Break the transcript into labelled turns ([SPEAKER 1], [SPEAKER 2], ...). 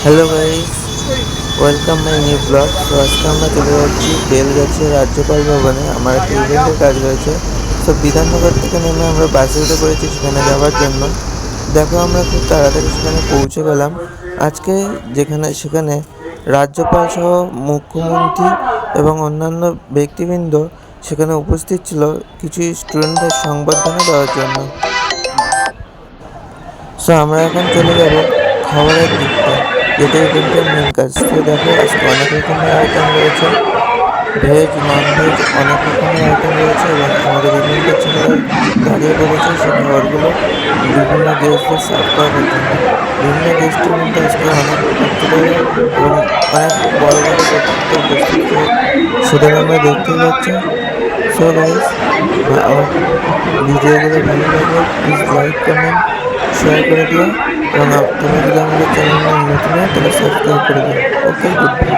[SPEAKER 1] Hello guys, welcome my new blog. তো আজকে আমরা চলে যাচ্ছি বেলগাছিয়া রাজ্যপাল ভবনে। আমার একটা ইভেন্টের কাজ রয়েছে। তো বিধাননগর থেকে নেমে আমরা বাসে উঠে পড়েছি সেখানে যাওয়ার জন্য। দেখো, আমরা খুব তাড়াতাড়ি সেখানে পৌঁছে গেলাম। আজকে সেখানে রাজ্যপাল সহ মুখ্যমন্ত্রী এবং অন্যান্য ব্যক্তিবৃন্দ সেখানে উপস্থিত ছিল কিছু স্টুডেন্টদের সংবর্ধনা দেওয়ার জন্য। সো আমরা এখন চলে যাব খাবারের দিকটা, যেটা ইভেন্টের মেন কাজ। তো দেখো, আজকে অনেক রকমের আইটেম রয়েছে, ভেজ নন ভেজ অনেক রকমের আইটেম রয়েছে এবং আমাদের ইভেন্টের ছেলেরা দাঁড়িয়ে পড়েছে সেই খাবারগুলো বিভিন্ন গেস্টদের সার্ভ করার জন্য। বিভিন্ন গেস্টের মধ্যে আজকে অনেক ব্যক্তিরা এবং অনেক বড় বড় ব্যক্তিত্ব উপস্থিত সেটা আমরা দেখতেই পাচ্ছি। সো গাইস, আমার ভিডিওগুলো ভালো লাগলে প্লিজ লাইক কমেন্ট শেয়ার করে দিও এবং তুমি যদি আমাদের চ্যানেলে নতুন হও তাহলে সাবস্ক্রাইব করে দিও। ওকে, গুড বাই।